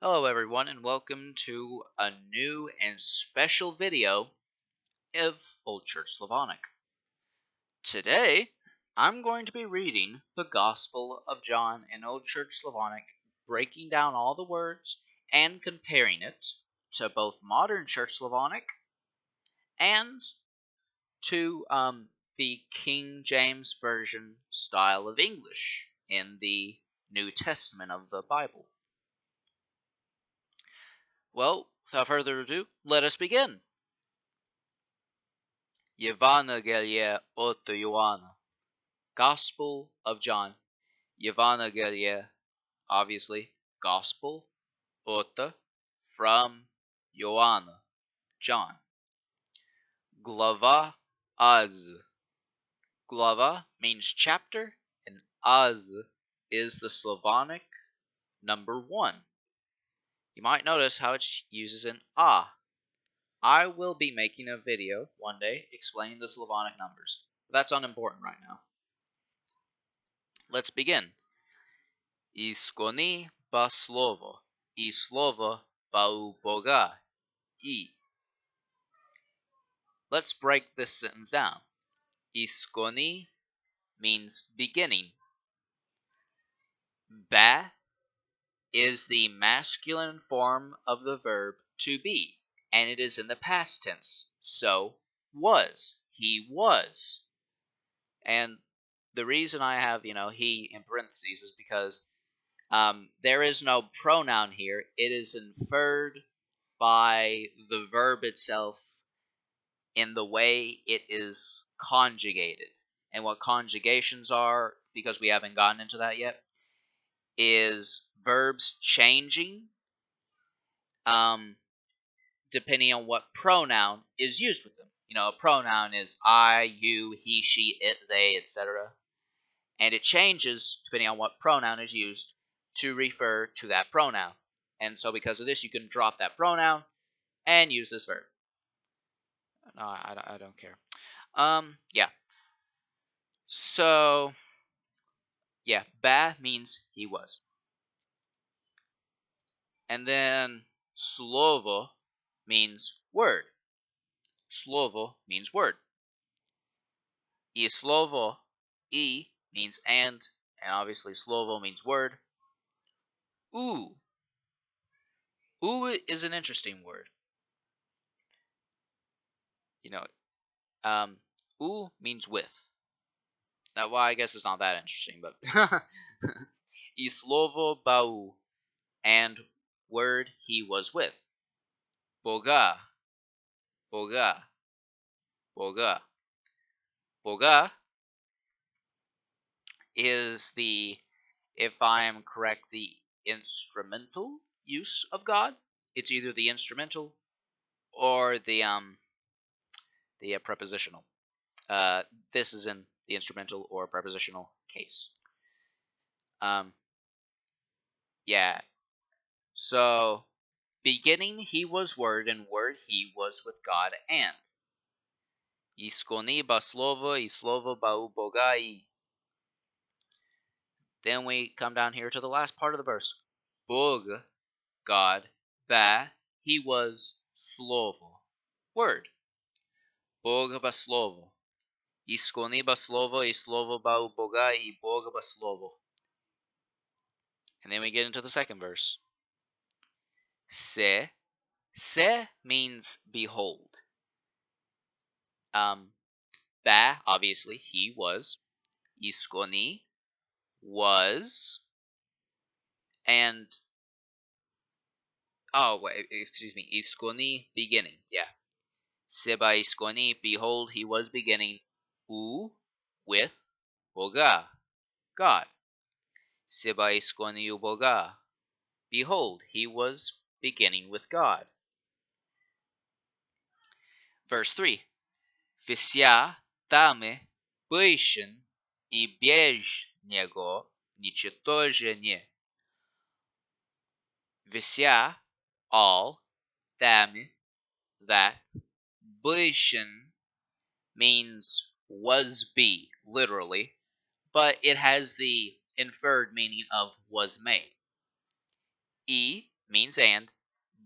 Hello everyone and welcome to a new and special video of Old Church Slavonic. Today, I'm going to be reading the Gospel of John in Old Church Slavonic, breaking down all the words and comparing it to both modern Church Slavonic and to the King James Version style of English in the New Testament of the Bible. Well, without further ado, let us begin. Evangeliae от Ioana. Gospel of John. Evangeliae, obviously, Gospel, от, from, Ioana, John. Glava az. Glava means chapter, and az is the Slavonic number 1. You might notice how it uses an a. I will be making a video one day explaining the Slavonic numbers. But that's unimportant right now. Let's begin. Iskoni ba slovo, I slovo ba u Boga, I. Let's break this sentence down. Iskoni means beginning. Ba is the masculine form of the verb to be, and it is in the past tense. So, was. He was. And the reason I have, he in parentheses is because there is no pronoun here. It is inferred by the verb itself in the way it is conjugated. And what conjugations are, because we haven't gotten into that yet, is verbs changing depending on what pronoun is used with them. A pronoun is I, you, he, she, it, they, etc. And it changes depending on what pronoun is used to refer to that pronoun. And so because of this, you can drop that pronoun and use this verb. No, I don't care. Yeah. So, yeah, ba means he was. And then slovo means word. Slovo means word. I slovo, I means and obviously slovo means word. U. U is an interesting word. U means with. That why I guess it's not that interesting, but I slovo bau, and word he was with. Boga, Boga, Boga. Boga is the, if I am correct, the instrumental use of God. It's either the instrumental or the prepositional. This is in the instrumental or prepositional case. Yeah. So, beginning he was word, and word he was with God, and. Iskoni ba slovo, I slovo ba u bogai. Then we come down here to the last part of the verse. Bog, God, ba, he was, slovo, word. Bog ba slovo. Iskoni ba slovo, I slovo ba u bogai, bog ba slovo. And then we get into the second verse. Se means behold. Ba, obviously, he was. Iskoni was. And excuse me, iskoni, beginning. Yeah. Seba iskoni, behold, he was beginning. U, with. Boga, God. Seba iskoni u boga. Behold, he was beginning with God. Verse 3. Visya tame băișin I biež nego ničitoženje. Visya, all, tame, that, băișin means was be, literally, but it has the inferred meaning of was made. I means and.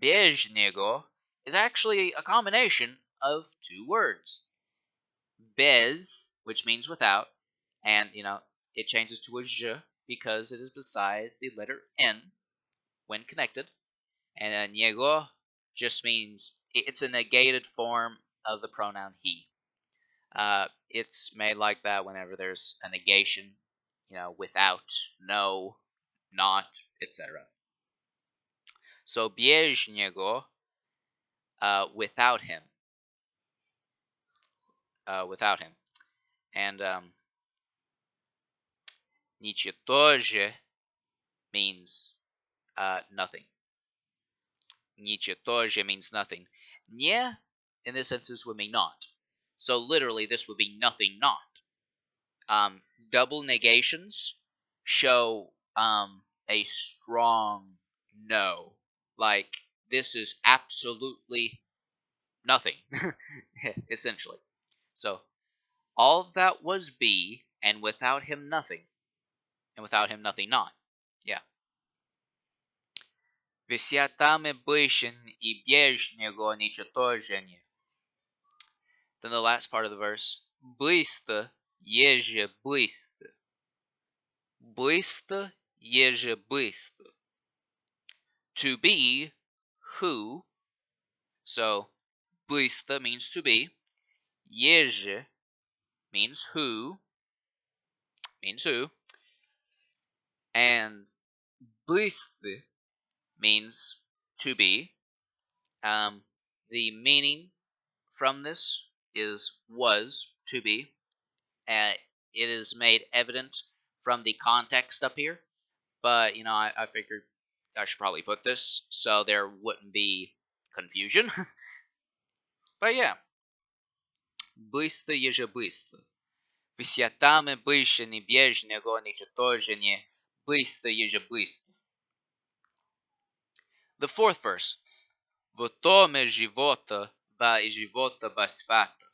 Bieżnego is actually a combination of two words. Bez, which means without, and it changes to a j because it is beside the letter n when connected. And niego just means it's a negated form of the pronoun he. It's made like that whenever there's a negation, without, no, not, etc. So bieżnego, without him, and nichetoje means nothing. Nichetoje means nothing. Nie, in this instance, would mean not. So literally, this would be nothing not. Double negations show a strong no. Like, this is absolutely nothing, essentially. So, all of that was be, and without him, nothing. And without him, nothing not. Yeah. Vysiatame byshin I bieżnego nichetożenie. Then the last part of the verse. Bysty jeże bysty. Bysty jeże bysty. To be, who. So, bysty means to be. Jeże means who. And bysty means to be. The meaning from this is was, to be. It is made evident from the context up here. But, I figured I should probably put this so there wouldn't be confusion. But yeah. Быстро еже быстро. Высятаме быше небежnego ничтожение. Быстро еже быстро. The fourth verse. В томе живота ба и живота ба свата.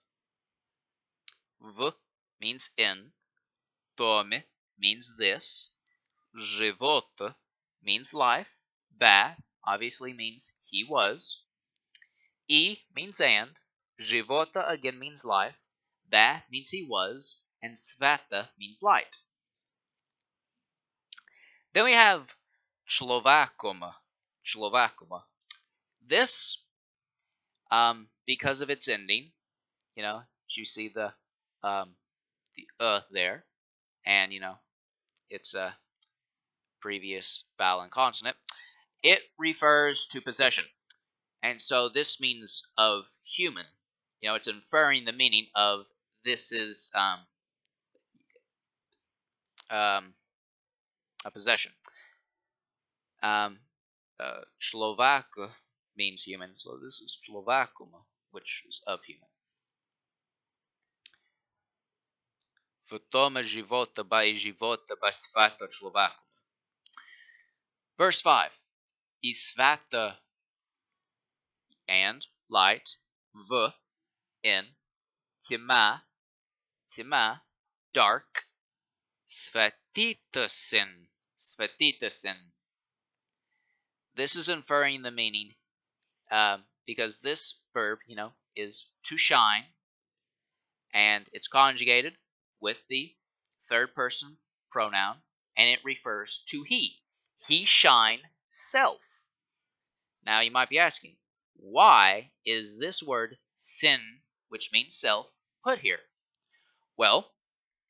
В means in. Томе means this. Живота means life. Ba obviously means he was. E means and. Života again means life. Ba means he was. And svata means light. Then we have Slovakoma. This, because of its ending, you see the there, and it's a previous vowel and consonant. It refers to possession. And so this means of human. It's inferring the meaning of this is a possession. Slovak means human, so this is Slovakum, which is of human. Verse 5. Isvata and light, v in, tima dark, svetitasin. This is inferring the meaning because this verb, is to shine, and it's conjugated with the third person pronoun, and it refers to he. He shine self. Now you might be asking, why is this word sin, which means self, put here? Well,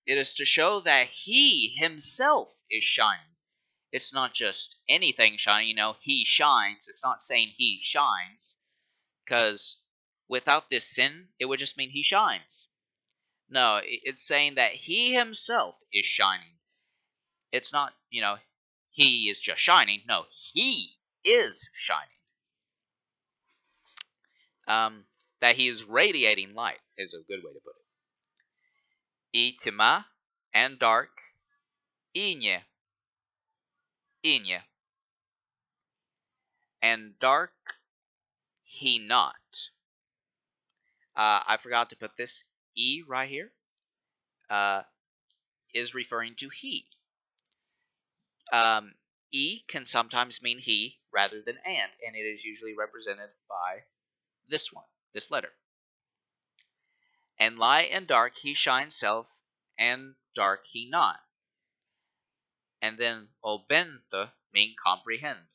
it is to show that he himself is shining. It's not just anything shining, he shines. It's not saying he shines, because without this sin, it would just mean he shines. No, it's saying that he himself is shining. It's not, he is just shining. No, he is shining. That he is radiating light is a good way to put it. Itima and dark. Inye. And dark, he not. I forgot to put this E right here. Is referring to he. E can sometimes mean he rather than and it is usually represented by this one, this letter. And light and dark he shines self, and dark he not. And then obente mean comprehend.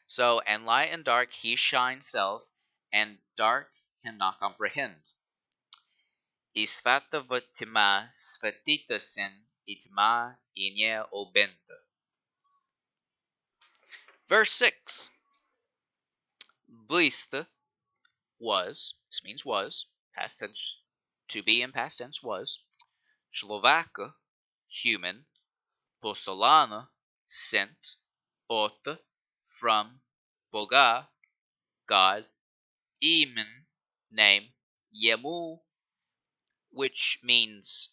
So, and light and dark he shines self, and dark cannot comprehend. Isfata vatima sfatita sin itma inye obente. Verse 6. Bliste was, this means was, past tense, to be in past tense was, Slovaka, human, Posolana, sent, Ota, from, Boga, God, Imen, name, Yemu, which means,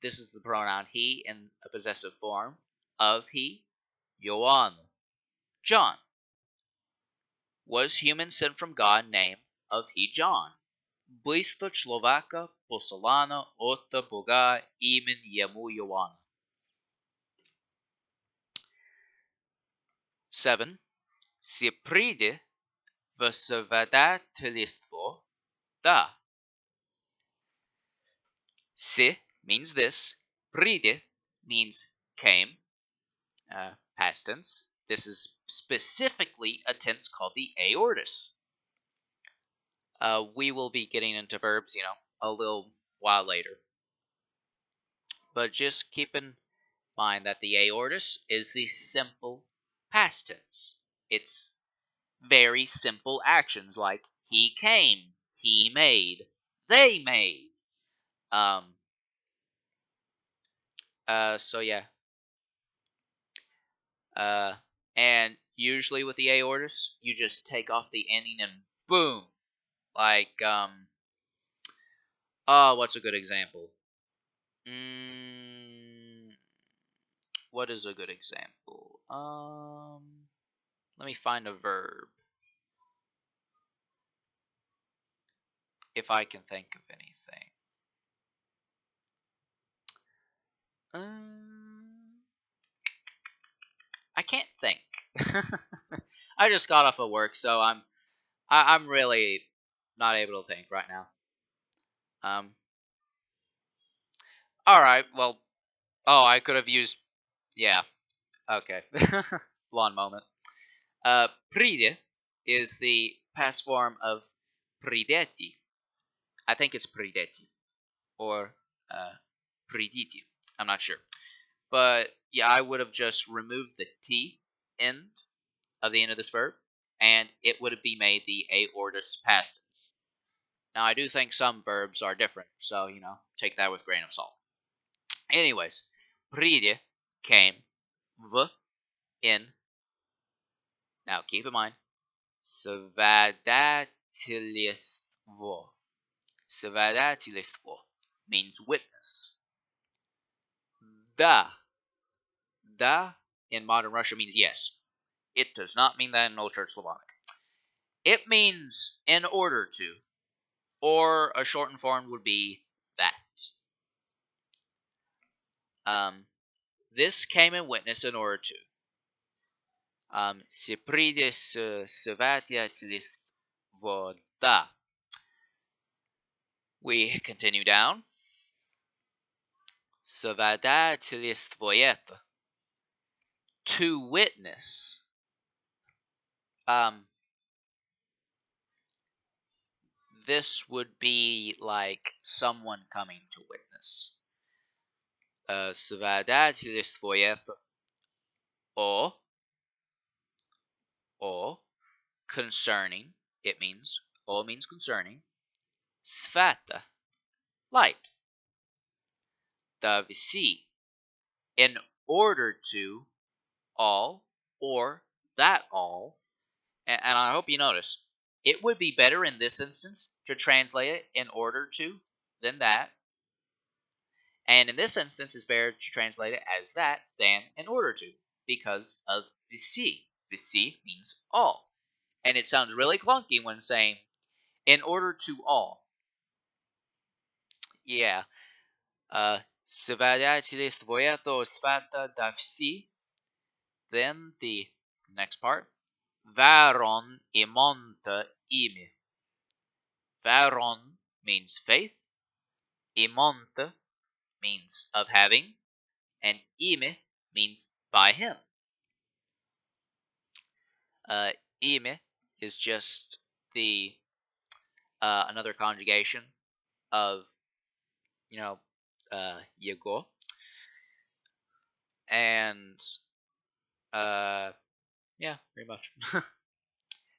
this is the pronoun he in a possessive form, of he, Ioan, John. Was human sent from God, name, of he John. Близко човека послана от Бога имен ему Йоанна. 7. Се приде в свидетелство да. Se means this. Priede means came. Past tense. This is specifically a tense called the aorist. We will be getting into verbs, a little while later. But just keep in mind that the aorist is the simple past tense. It's very simple actions like he came, he made, they made. So yeah. And usually with the aorist, you just take off the ending and boom. Like, what's a good example? What is a good example? Let me find a verb. If I can think of anything. I can't think. I just got off of work, so I'm really not able to think right now. All right. Well, I could have used. Yeah. Okay. Blonde moment. Pride is the past form of pridetti. I think it's pridetti or priditi. I'm not sure. But yeah, I would have just removed the T end of the end of this verb, and it would be made the aorist past tense. Now, I do think some verbs are different, so, take that with a grain of salt. Anyways, pride came, v in. Now, keep in mind, svadatelstvo. Svadatelstvo means witness. Da in modern Russia means yes. It does not mean that in Old Church Slavonic. It means in order to, or a shortened form would be that. This came in witness in order to. Se prides svatiatilis voda. We continue down. Svadatilis voyep. To witness. This would be like someone coming to witness. Svadatilis voyep. Or concerning, it means, or means concerning. Svata, light. Davisi, in order to, all, or that all. And I hope you notice, it would be better in this instance to translate it in order to than that. And in this instance, it's better to translate it as that than in order to, because of visi. Visi means all. And it sounds really clunky when saying in order to all. Yeah. Svadateljstvo svata da vsi. Then the next part. Varon imonta ime. Varon means faith. Imonta means of having. And ime means by him. Ime is just the another conjugation of Yego. And yeah, pretty much.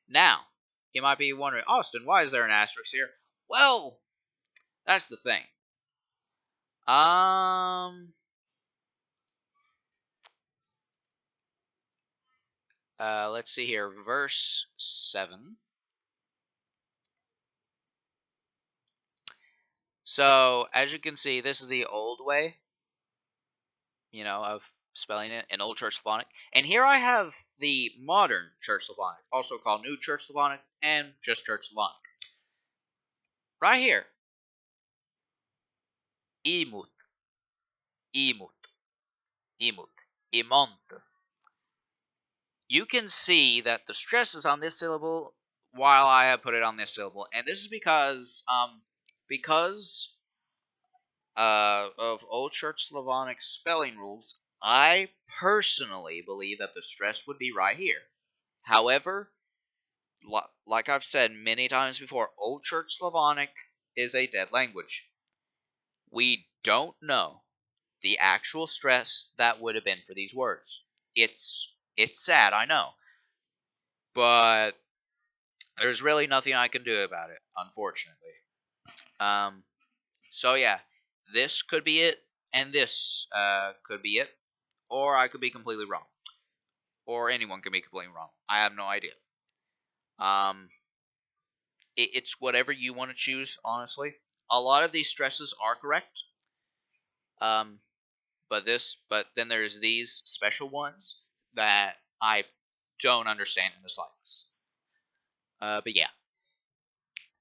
Now, you might be wondering, Austin, why is there an asterisk here? Well, that's the thing. Let's see here, verse 7. So, as you can see, this is the old way, of spelling it in Old Church Slavonic. And here I have the modern Church Slavonic, also called New Church Slavonic and just Church Slavonic. Right here. Imut, imut, imut, imont. You can see that the stress is on this syllable while I have put it on this syllable. And this is because of Old Church Slavonic spelling rules, I personally believe that the stress would be right here. However, like I've said many times before, Old Church Slavonic is a dead language. We don't know the actual stress that would have been for these words. It's sad, I know. But there's really nothing I can do about it, unfortunately. So yeah, this could be it, and this could be it, or I could be completely wrong, or anyone could be completely wrong. I have no idea. It's whatever you want to choose. Honestly, a lot of these stresses are correct. But then there's these special ones that I don't understand in the slightest. But yeah.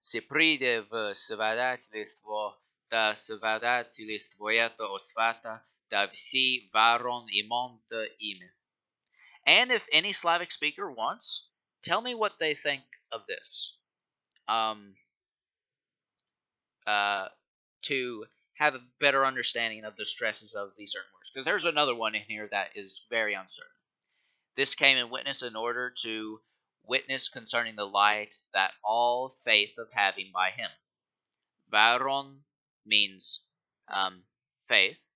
Se pride v svadateljstvo da svadateljstvojето osvata da vsi varon imonta ime. And if any Slavic speaker wants, tell me what they think of this. To have a better understanding of the stresses of these certain words. Because there's another one in here that is very uncertain. This came in witness in order to witness concerning the light that all faith of having by him. Varon means faith.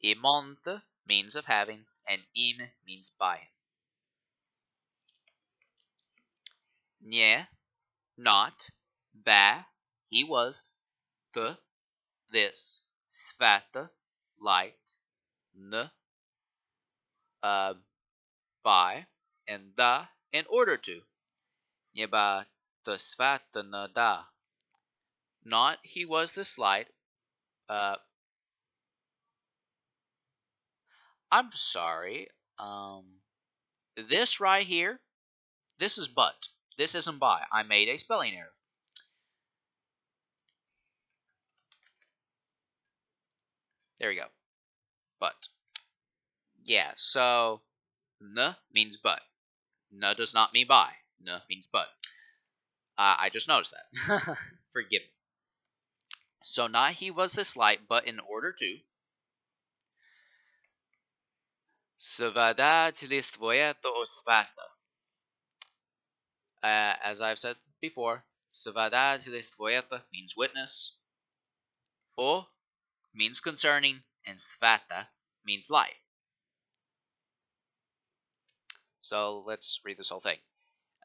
Imont means of having. And im means by. Nye, not. Ba, he was. Th, this. Svata, light. N, by. And da, in order to. Nyeba, the svata na da. Not he was this light. I'm sorry. This right here, this is but. This isn't by. I made a spelling error. There we go. But. Yeah, so n means but. N does not mean by. N means but. I just noticed that. Forgive me. So not he was this light, but in order to. Svadateljstvojето osvata. As I've said before, svadateljstvojето means witness. O means concerning, and svata means light. So let's read this whole thing.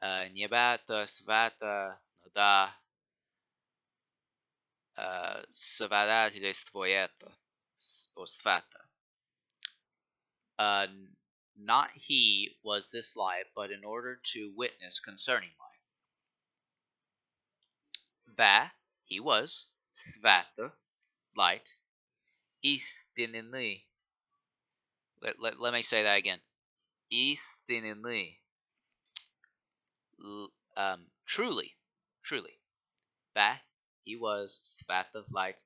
Nyebata svata da svadateljstvojето osvata. Not he was this light, but in order to witness concerning light. Ba, he was. Svata, light. Istinini. Let me say that again. Istinini. Truly. Ba, he was. Svata, light.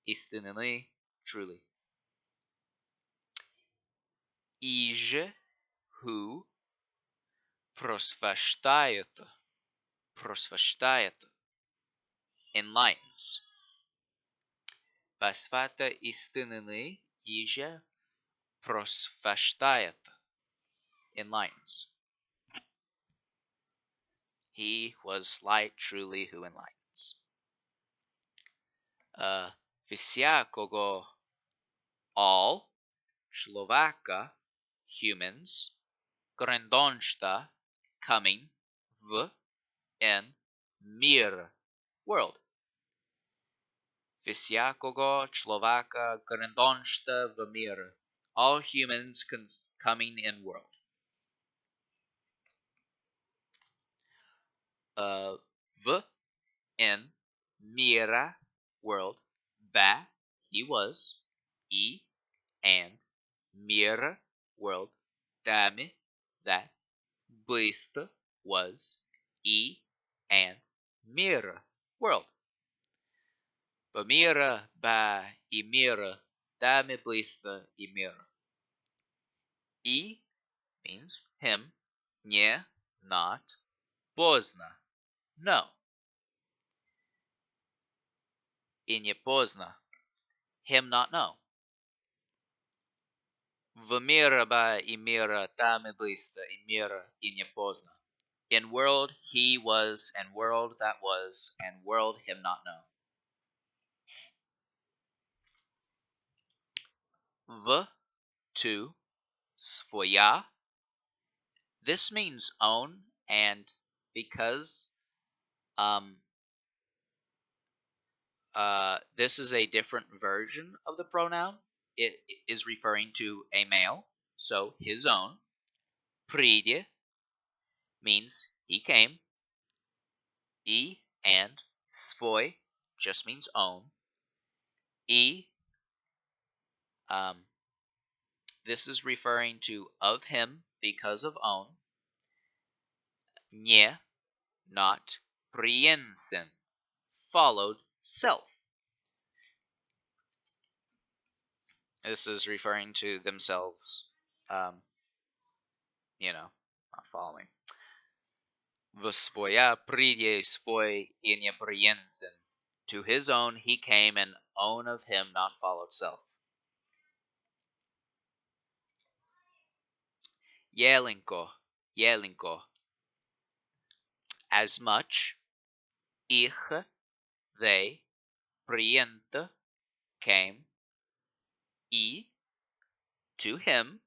Istinini, truly. Ije, who, prosvashtajet, enlightens. Vasvata istinini, ije, prosvashtajet, enlightens. He was light truly who enlightens. Vysyakogo, all, Slovaka, humans, Grendonsta, coming, v, in, mir, world. Vysyakogo, Slovaka, Grendonsta, v, mir, all humans coming in world. V, in, mira, world, ba, he was, e, and, mir, world, dame, that, blista, was, e, and, mir, world. Bamira, ba, e, mira, dame, blista, e, mira. E means him, nie, not, pozna, no. I nie pozna, him not know. Vamira ba i mira dame blista i mira i nie pozna. In world he was, and world that was, and world him not know. V, to, svoya. This means own, and because this is a different version of the pronoun, it is referring to a male, so his own. Pride means he came. E and svoj just means own. E, this is referring to of him because of own. Nie, not priensen, followed self. This is referring to themselves, not following. V svoja pride svoj i nie priensen. To his own he came, and own of him not followed self. Jelinko, as much. Ich, they, priente, came. I, to him.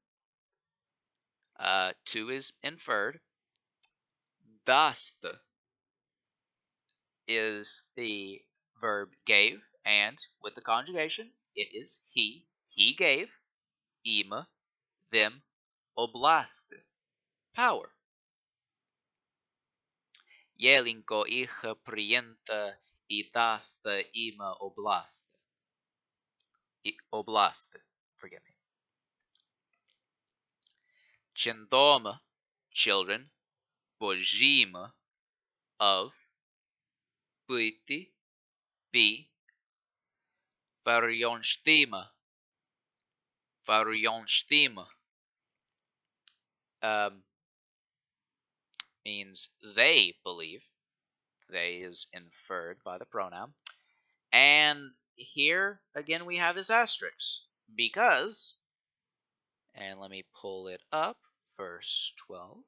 To is inferred. Dast is the verb gave, and with the conjugation, it is he. He gave. Im, them, oblast, power. Jelinko ich priente I dast im oblast. Oblast, forgive me. Chendom, children. Bojim, of. Biti, be. Varionstima, means they believe. They is inferred by the pronoun. And here again we have this asterisk because, and let me pull it up, verse 12.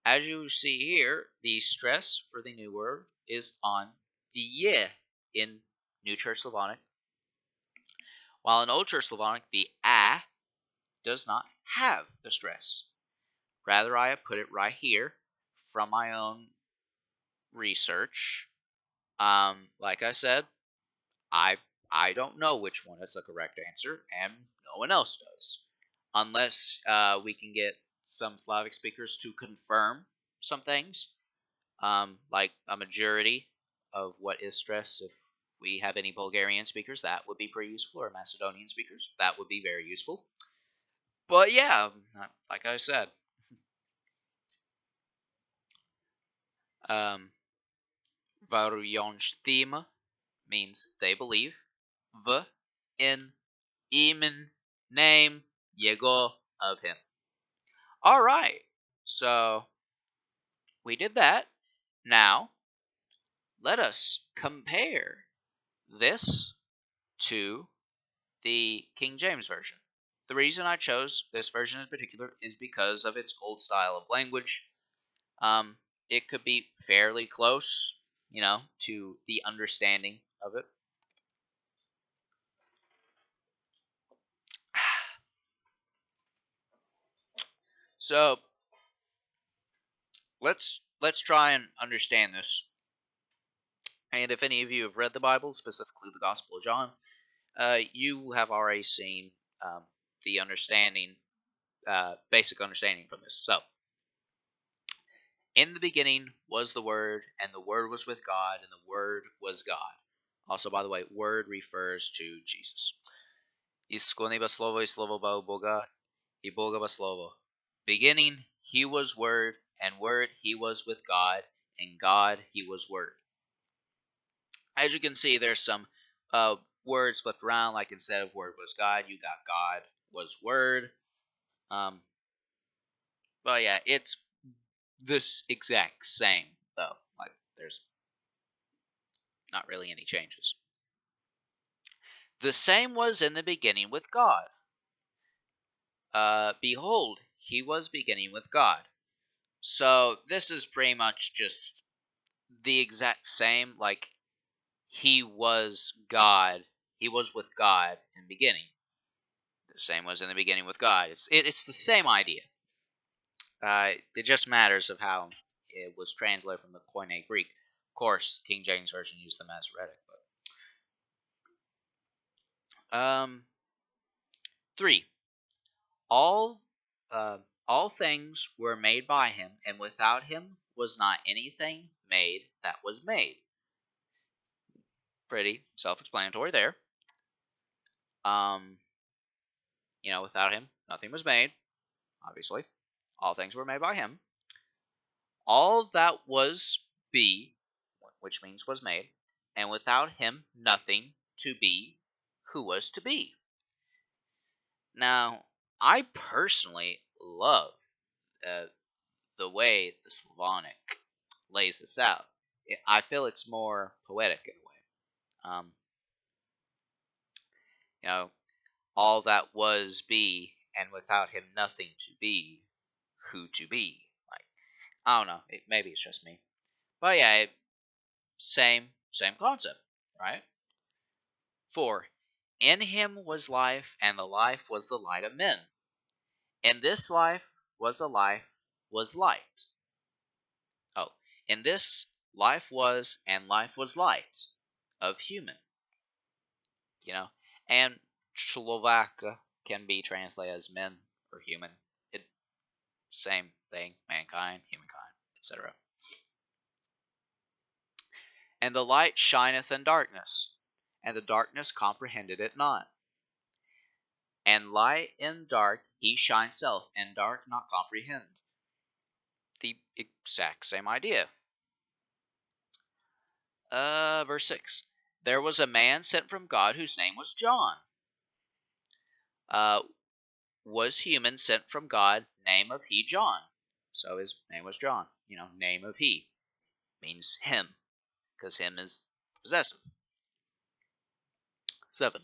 As you see here, the stress for the new word is on the ye in New Church Slavonic, while in Old Church Slavonic, the a does not have the stress. Rather, I have put it right here from my own research. Like I said, I don't know which one is the correct answer, and no one else does, unless we can get some Slavic speakers to confirm some things, like a majority of what is stress. If we have any Bulgarian speakers, that would be pretty useful, or Macedonian speakers, that would be very useful. But yeah, like I said, Varjonshtim means they believe. V in imen name Yego of him. All right, so we did that. Now let us compare this to the King James Version. The reason I chose this version in particular is because of its old style of language. It could be fairly close, to the understanding of it. So let's try and understand this. And if any of you have read the Bible, specifically the Gospel of John, you have already seen the understanding, basic understanding from this. So, in the beginning was the Word, and the Word was with God, and the Word was God. Also, by the way, Word refers to Jesus. Iskoniba slovo I slovo ba Boga, I Boga ba slovo. Beginning, He was Word, and Word, He was with God, and God, He was Word. As you can see, there's some words flipped around, like instead of Word was God, you got God was Word. But yeah, it's this exact same, though. Like, there's not really any changes. The same was in the beginning with God. Behold, He was beginning with God. So this is pretty much just the exact same. Like, He was God. He was with God in the beginning. The same was in the beginning with God. It's the same idea. It just matters of how it was translated from the Koine Greek. Of course, King James Version used the Masoretic. But 3. All all things were made by him, and without him was not anything made that was made. Pretty self-explanatory there. Without him, nothing was made. Obviously, all things were made by him. All that was be, which means was made, and without him, nothing to be, who was to be. Now, I personally love uh, the way the Slavonic lays this out. I feel it's more poetic in a way. You know, all that was be, and without him nothing to be, who to be. Like, I don't know. Maybe it's just me, but yeah, same concept, right? 4. In him was life, and the life was the light of men. In this life was a life was light. Oh, in this life was, and life was light of human. And Slovak can be translated as men or human. Same thing, mankind, humankind, etc. And the light shineth in darkness, and the darkness comprehended it not. And light in dark he shines self, and dark not comprehend. The exact same idea. Verse 6. There was a man sent from God whose name was John. Was human, sent from God, name of he John. So his name was John. Name of he means him, because him is possessive. 7.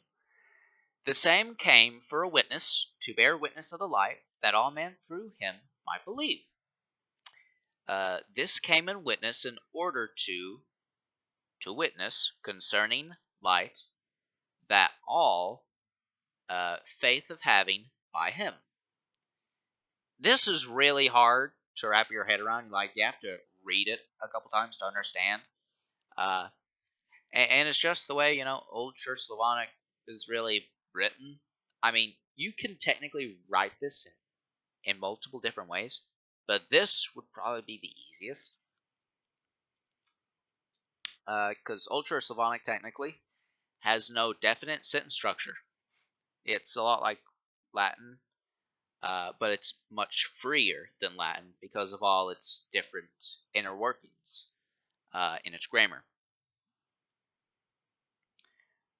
The same came for a witness, to bear witness of the light, that all men through him might believe. This came in witness in order to witness concerning light, that all faith of having by him. This is really hard to wrap your head around. Like, you have to read it a couple times to understand. And it's just the way, Old Church Slavonic is really written. I mean, you can technically write this in multiple different ways, but this would probably be the easiest. Because Old Church Slavonic technically has no definite sentence structure. It's a lot like Latin, but it's much freer than Latin because of all its different inner workings in its grammar.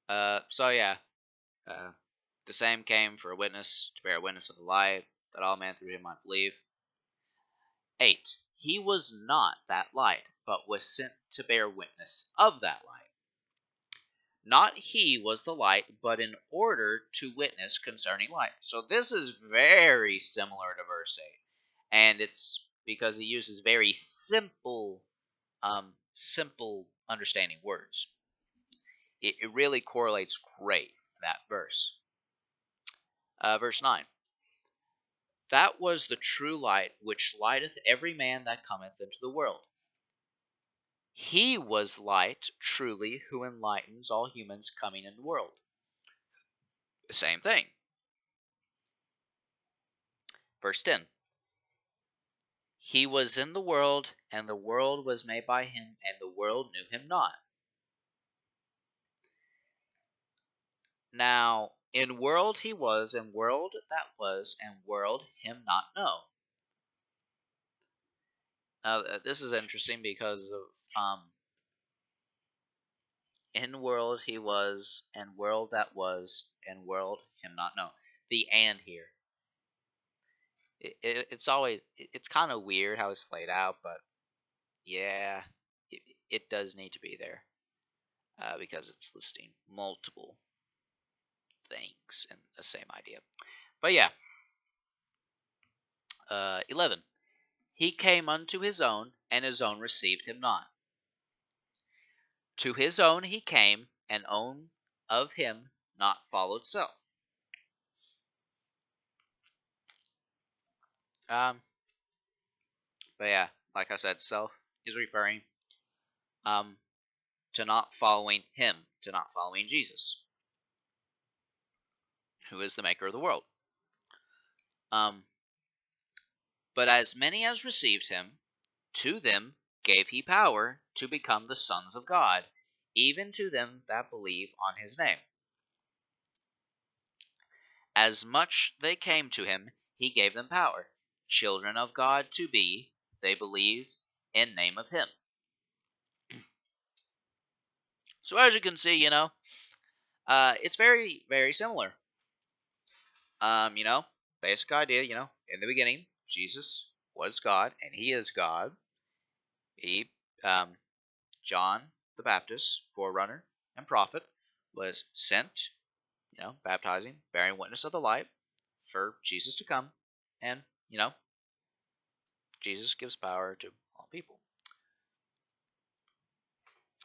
So yeah, uh, the same came for a witness to bear witness of the light, that all men through him might believe. 8. He was not that light, but was sent to bear witness of that light. Not he was the light, but in order to witness concerning light. So this is very similar to verse 8. And it's because he uses very simple understanding words. It really correlates great, that verse. Verse 9. That was the true light which lighteth every man that cometh into the world. He was light, truly, who enlightens all humans coming into the world. The same thing. Verse 10. He was in the world, and the world was made by him, and the world knew him not. Now, in world he was, and world that was, and world him not know. Now, this is interesting because of in world he was, and world that was, and world him not know. The and here. It's kind of weird how it's laid out, but yeah, it does need to be there because it's listing multiple things in the same idea. But yeah, 11. He came unto his own, and his own received him not. To his own he came, and own of him not followed self. Um, but yeah, like I said, self is referring um to not following him, to not following Jesus, who is the maker of the world. But as many as received him, to them gave he power to become the sons of God, even to them that believe on his name. As much they came to him, he gave them power, children of God to be, they believed in name of him. So as you can see, it's very, very similar. You know, basic idea, in the beginning, Jesus was God, and he is God. He, John the Baptist, forerunner and prophet, was sent, baptizing, bearing witness of the light for Jesus to come, and, Jesus gives power to all people.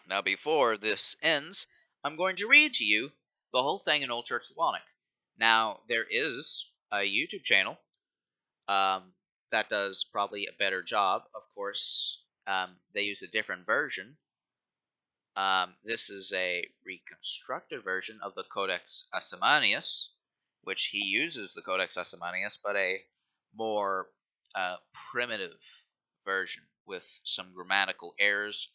Now, before this ends, I'm going to read to you the whole thing in Old Church Slavonic. Now, there is a YouTube channel that does probably a better job. Of course, they use a different version. This is a reconstructed version of the Codex Asimanius, which he uses the Codex Asimanius, but a more primitive version with some grammatical errors.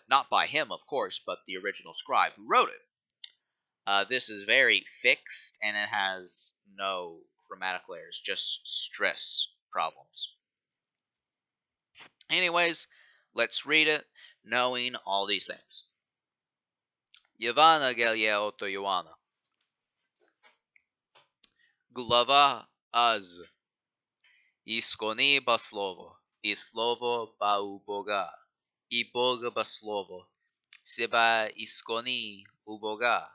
Not by him, of course, but the original scribe who wrote it. This is very fixed, and it has no grammatical errors, just stress problems. Anyways, let's read it, knowing all these things. Евангелие от Иоанна. Глава аз. Искони ба слово, и слово ба у Бога, и Бога ба слово. Себя искони у Бога.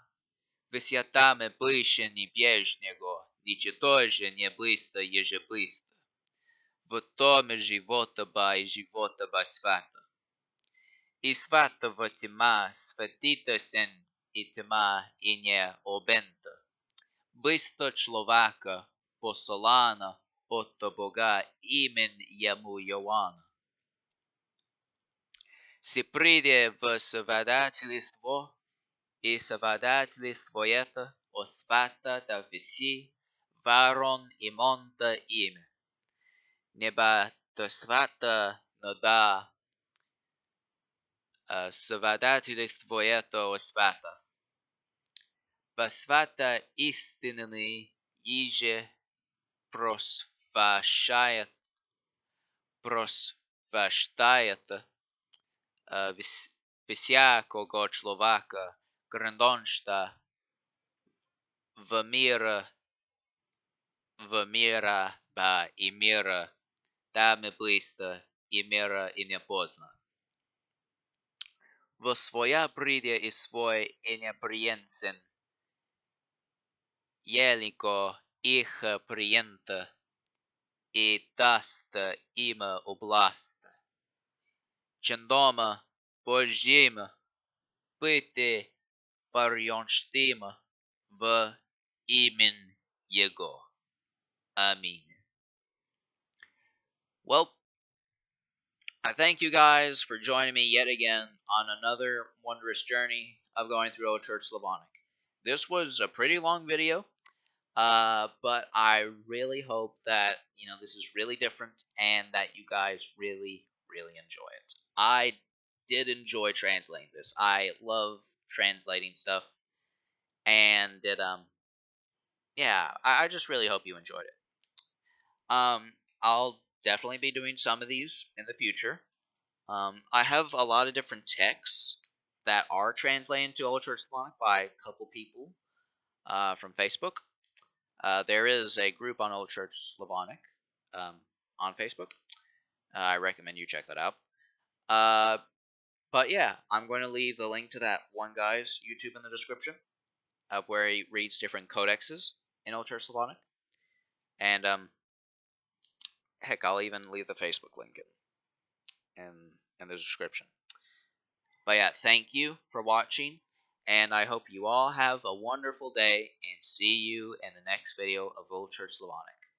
В свята ме ближе ни бежнего, ничего не близко еже близко. В томе живота ба и живота ба свата. И свата в тьма светите сен, и тьма и не обента. Близко човека послана от Бога имен ему Йоанна. Си приде в свидетельство, и свидетельство это о свата да виси, варон имонта имя. Неба до свата нада, свидетельство это о свата. Во свата истинный иже просвещает всякого человека, Grandonsta Vamira ba imira da me blista imira и не поздно. Во своя бриде и свой инеприенсен Еliko их приента и таста има областа. Чендома Божьим пыты варьонштима в имен Его. Amen. Well, I thank you guys for joining me yet again on another wondrous journey of going through Old Church Slavonic. This was a pretty long video, but I really hope that this is really different and that you guys really, really enjoy it. I did enjoy translating this. I love translating stuff, and I just really hope you enjoyed it. I'll definitely be doing some of these in the future. I have a lot of different texts that are translated to Old Church Slavonic by a couple people from Facebook. There is a group on Old Church Slavonic on Facebook. I recommend you check that out. But yeah, I'm going to leave the link to that one guy's YouTube in the description of where he reads different codexes in Old Church Slavonic. And heck, I'll even leave the Facebook link in the description. But yeah, thank you for watching, and I hope you all have a wonderful day, and see you in the next video of Old Church Slavonic.